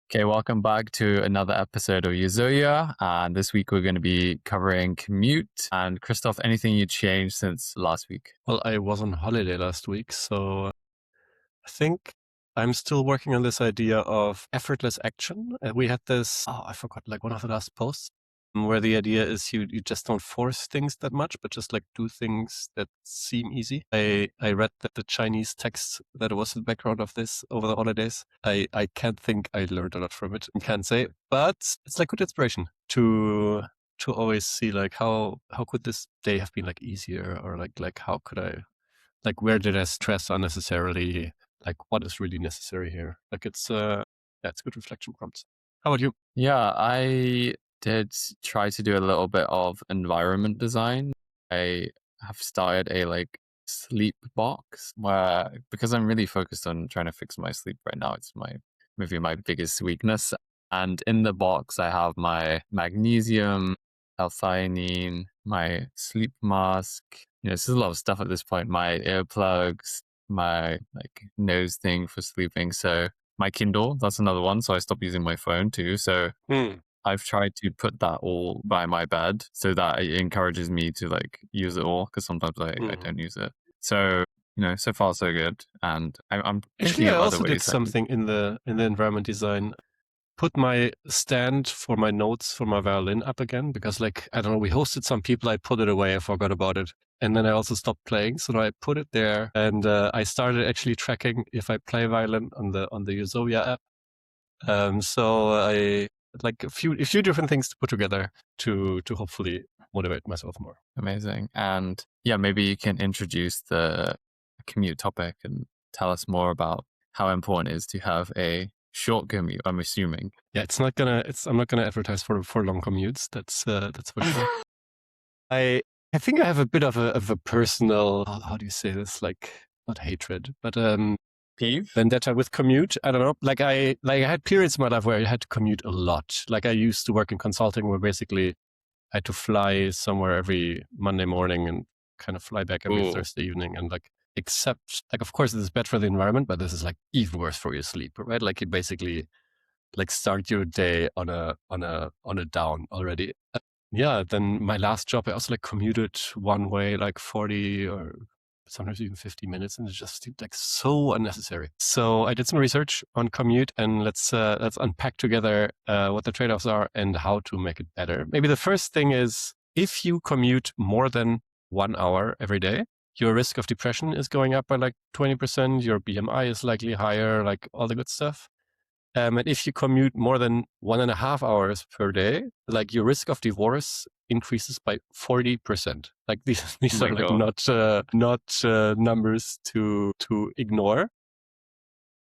Okay, welcome back to another episode of Euzoia. And this week we're going to be covering commute. And Christoph, anything you changed since last week? Well, I was on holiday last week, so I think I'm still working on this idea of effortless action. We had this, I forgot, like one of the last posts, where the idea is you just don't force things that much, but just like do things that seem easy. I read that the Chinese text that was in the background of this over the holidays. I can't think I learned a lot from it, I can't say, but it's like good inspiration to always see like how could this day have been like easier, or like how could I, like, where did I stress unnecessarily? Like, what is really necessary here? Like, yeah, it's good reflection prompts. How about you? Yeah, I did try to do a little bit of environment design. I have started a sleep box where, because I'm really focused on trying to fix my sleep right now, it's maybe my biggest weakness. And in the box, I have my magnesium, L-theanine, my sleep mask. This is a lot of stuff at this point. My earplugs, my nose thing for sleeping. So my Kindle, that's another one. So I stopped using my phone too. So I've tried to put that all by my bed so that it encourages me to use it all, because sometimes I don't use it. So, so far so good. And I'm thinking Actually, I of other also did ways. something in the environment design. Put my stand for my notes for my violin up again, because like, I don't know, we hosted some people, I put it away, I forgot about it. And then I also stopped playing. So I put it there, and I started actually tracking if I play violin on the Euzoia app. So I like a few different things to put together to hopefully motivate myself more. Amazing. And yeah, maybe you can introduce the commute topic and tell us more about how important it is to have a short commute, I'm assuming. Yeah, I'm not gonna advertise for long commutes. That's for sure. I think I have a bit of a personal, how do you say this? Like, not hatred, but Peeve? vendetta with commute. I don't know. Like I had periods in my life where I had to commute a lot. Like I used to work in consulting, where basically I had to fly somewhere every Monday morning and kind of fly back every Thursday evening. And like, except like, of course, this is bad for the environment, but this is like even worse for your sleep, right? Like you basically like start your day on a down already. Yeah, then my last job, I also like commuted one way, like 40 or sometimes even 50 minutes, and it just seemed like so unnecessary. So I did some research on commute, and let's unpack together what the trade-offs are and how to make it better. Maybe the first thing is, if you commute more than 1 hour every day, your risk of depression is going up by like 20%, your BMI is likely higher, like all the good stuff. And if you commute more than 1.5 hours per day, like your risk of divorce increases by 40%. Like these are like not numbers to ignore.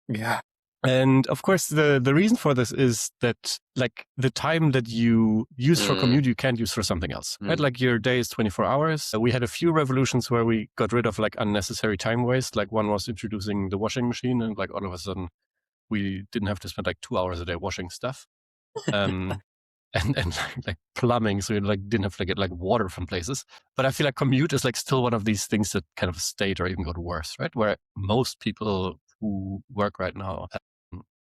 Yeah. And of course, the reason for this is that like the time that you use for commute, you can't use for something else, right? Like your day is 24 hours. We had a few revolutions where we got rid of like unnecessary time waste. Like one was introducing the washing machine, and like all of a sudden, we didn't have to spend like 2 hours a day washing stuff, and like plumbing, so you like didn't have to get like water from places. But I feel like commute is like still one of these things that kind of stayed or even got worse, right? Where most people who work right now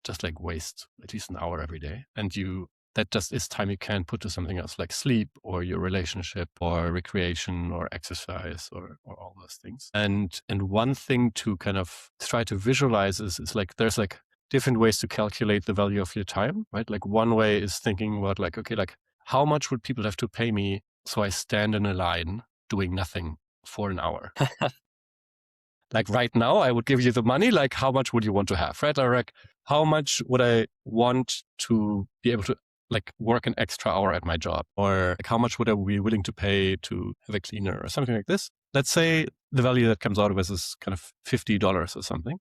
just like waste at least an hour every day, and that just is time you can put to something else, like sleep or your relationship or recreation or exercise or all those things. And one thing to kind of try to visualize is like there's like different ways to calculate the value of your time, right? Like one way is thinking about like, okay, like how much would people have to pay me so I stand in a line doing nothing for an hour? Like right now, I would give you the money. Like, how much would you want to have, right? Or like, how much would I want to be able to like work an extra hour at my job? Or like, how much would I be willing to pay to have a cleaner or something like this? Let's say the value that comes out of this is kind of $50 or something,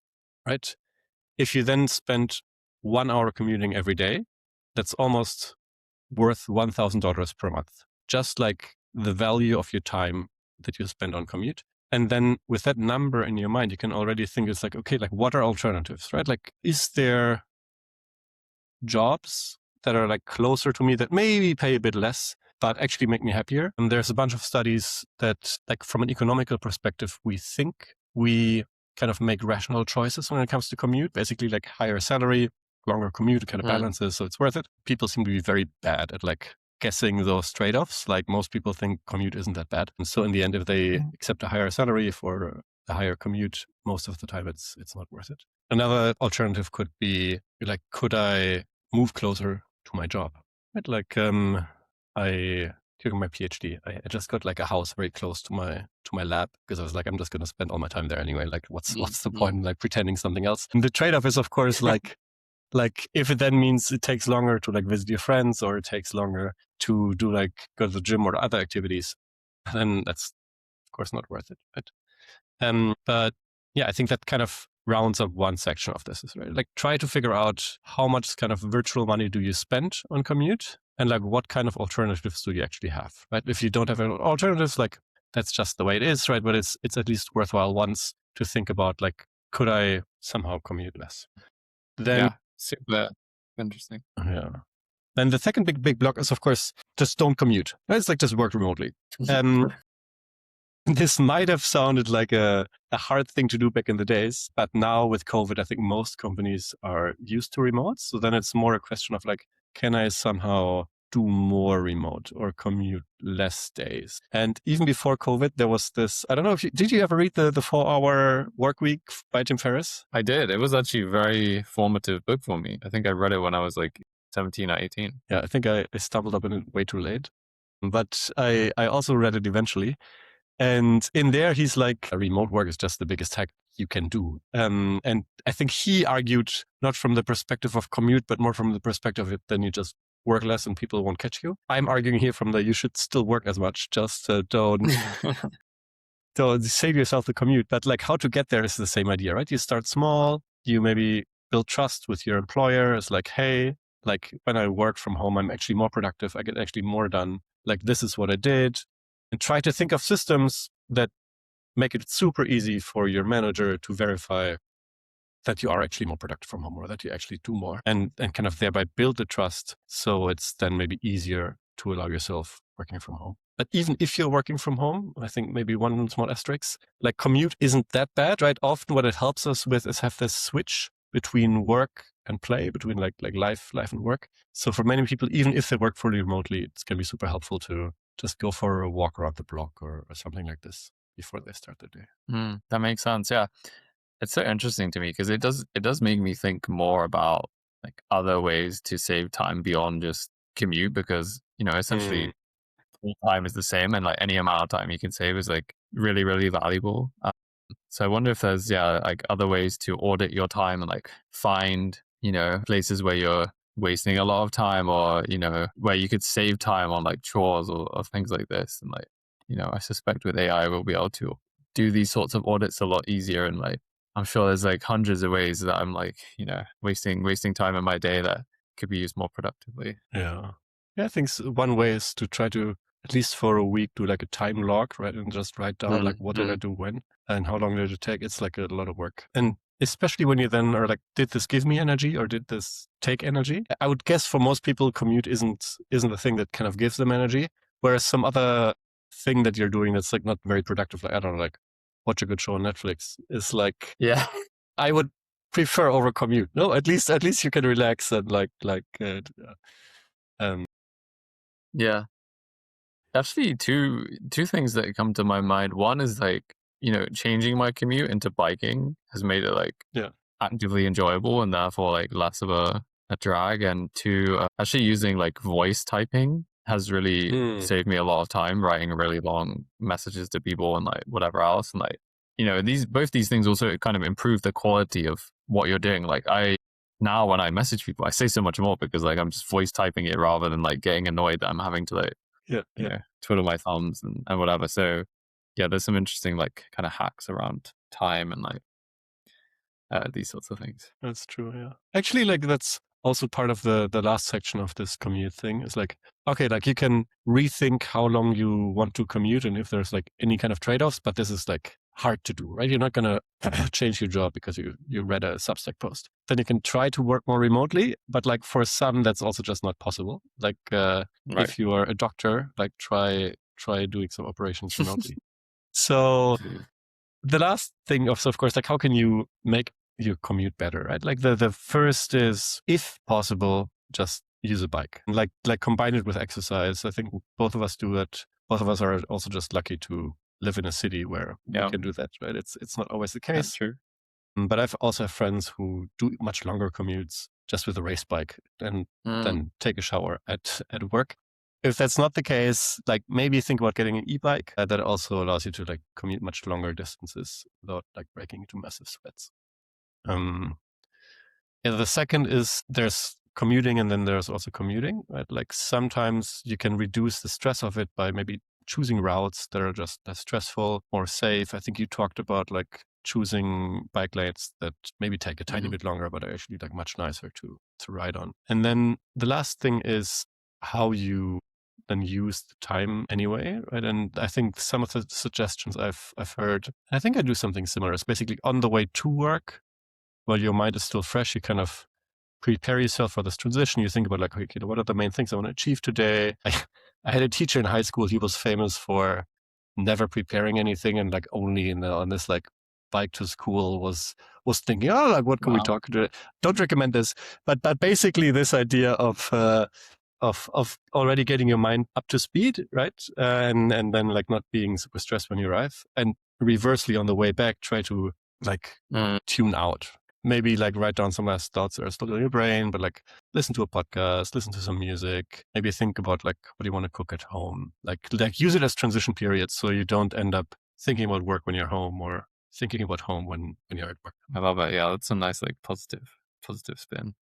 right? If you then spend 1 hour commuting every day, that's almost worth $1,000 per month. Just like the value of your time that you spend on commute. And then with that number in your mind, you can already think it's like, okay, like what are alternatives, right? Like, is there jobs that are like closer to me that maybe pay a bit less, but actually make me happier? And there's a bunch of studies that like from an economical perspective, we think we kind of make rational choices when it comes to commute, basically like higher salary, longer commute kind of balances, so it's worth it. People seem to be very bad at like guessing those trade-offs. Like most people think commute isn't that bad. And so in the end, if they accept a higher salary for a higher commute, most of the time it's not worth it. Another alternative could be like, could I move closer to my job? Right? Like during my PhD, I just got like a house very close to my lab because I was like, I'm just going to spend all my time there anyway. Like, what's the point in like pretending something else? And the trade-off is, of course, like if it then means it takes longer to like visit your friends, or it takes longer to do like go to the gym or other activities, then that's of course not worth it. Right? But yeah, I think that kind of rounds up one section of this. Right? Like, try to figure out how much kind of virtual money do you spend on commute, and like what kind of alternatives do you actually have. Right? If you don't have any alternatives, like that's just the way it is, right? But it's at least worthwhile once to think about like, could I somehow commute less? Then super interesting. Yeah. Then the second big block is, of course, just don't commute. It's like just work remotely. This might have sounded like a hard thing to do back in the days, but now with COVID, I think most companies are used to remote. So then it's more a question of like, can I somehow do more remote or commute less days? And even before COVID, there was this, I don't know if did you ever read the 4-Hour Work Week by Tim Ferriss? I did. It was actually a very formative book for me. I think I read it when I was like 17 or 18. Yeah, I think I stumbled up in it way too late. But I also read it eventually. And in there, he's like, remote work is just the biggest hack you can do. And I think he argued not from the perspective of commute, but more from the perspective of then you just work less and people won't catch you. I'm arguing here from you should still work as much, just don't save yourself the commute. But like, how to get there is the same idea, right? You start small, you maybe build trust with your employer. It's like, hey, like when I work from home, I'm actually more productive. I get actually more done. Like, this is what I did. And try to think of systems that make it super easy for your manager to verify that you are actually more productive from home, or that you actually do more, and kind of thereby build the trust. So it's then maybe easier to allow yourself working from home. But even if you're working from home, I think maybe one small asterisk, like commute isn't that bad, right? Often what it helps us with is have this switch between work and play, between like life and work. So for many people, even if they work fully remotely, it can be super helpful to just go for a walk around the block or something like this before they start the day. That makes sense. Yeah. It's so interesting to me because it does make me think more about like other ways to save time beyond just commute, because, essentially all time is the same, and like any amount of time you can save is like really, really valuable. So I wonder if there's, like other ways to audit your time and like find, places where you're wasting a lot of time, or, where you could save time on like chores or things like this. And like, I suspect with AI, we'll be able to do these sorts of audits a lot easier. And like, I'm sure there's like hundreds of ways that I'm like, wasting time in my day that could be used more productively. Yeah. I think one way is to try to, at least for a week, do like a time log, right? And just write down like, what did I do when and how long did it take? It's like a lot of work. And especially when you then are like, did this give me energy or did this take energy? I would guess for most people, commute isn't the thing that kind of gives them energy. Whereas some other thing that you're doing that's like not very productive, like, I don't know, like watch a good show on Netflix is like, yeah, I would prefer over commute. No, at least you can relax and yeah. Actually, two things that come to my mind. One is like, changing my commute into biking has made it like actively enjoyable and therefore like less of a drag. And two, actually using like voice typing has really saved me a lot of time writing really long messages to people and like whatever else. And like, both these things also kind of improve the quality of what you're doing. Like now when I message people, I say so much more because like I'm just voice typing it rather than like getting annoyed that I'm having to like, twiddle my thumbs and whatever. So yeah, there's some interesting like kind of hacks around time and like these sorts of things. That's true. Yeah. Actually, like that's also part of the last section of this commute thing is like, okay, like you can rethink how long you want to commute and if there's like any kind of trade-offs, but this is like hard to do, right? You're not going to change your job because you read a Substack post. Then you can try to work more remotely, but like for some, that's also just not possible. Like if you are a doctor, like try doing some operations remotely. So the last thing of course, like how can you make your commute better, right? Like the first is, if possible, just use a bike. Like combine it with exercise. I think both of us do it. Both of us are also just lucky to live in a city where we can do that, right? It's not always the case. That's true. But I've also have friends who do much longer commutes just with a race bike and then take a shower at work. If that's not the case, like maybe think about getting an e-bike that also allows you to like commute much longer distances without like breaking into massive sweats. The second is there's commuting and then there's also commuting, right? Like sometimes you can reduce the stress of it by maybe choosing routes that are just less stressful, more safe. I think you talked about like choosing bike lanes that maybe take a tiny bit longer, but are actually like much nicer to ride on. And then the last thing is how you then use the time anyway, right? And I think some of the suggestions I've heard, I think I do something similar. It's basically on the way to work, while your mind is still fresh, you kind of prepare yourself for this transition. You think about like, okay, what are the main things I want to achieve today? I had a teacher in high school. He was famous for never preparing anything and like only on this like bike to school was thinking, oh, like what can we talk to? Don't recommend this, but basically this idea of already getting your mind up to speed, right? And then like not being super stressed when you arrive, and reversely on the way back, try to like tune out. Maybe like write down some last thoughts that are still in your brain, but like listen to a podcast, listen to some music, maybe think about like what do you want to cook at home, like use it as transition periods so you don't end up thinking about work when you're home or thinking about home when you're at work. I love it. Yeah, that's a nice like positive spin.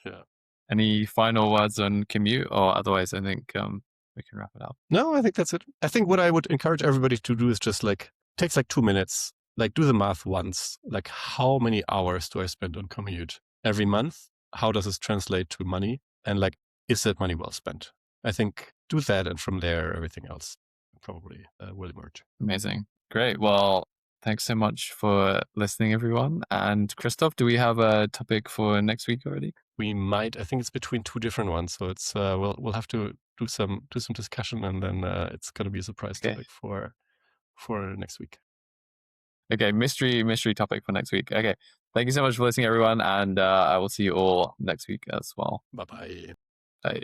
Yeah. Any final words on commute, or otherwise I think we can wrap it up. No, I think that's it. I think what I would encourage everybody to do is just like takes like 2 minutes. Like do the math once, like how many hours do I spend on commute every month? How does this translate to money? And like, is that money well spent? I think do that. And from there, everything else probably will emerge. Amazing. Great. Well, thanks so much for listening, everyone. And Christoph, do we have a topic for next week already? We might. I think it's between 2 different ones. So it's we'll have to do some discussion, and then it's going to be a surprise topic for next week. Okay, mystery topic for next week. Okay, thank you so much for listening, everyone, and I will see you all next week as well. Bye-bye. Bye.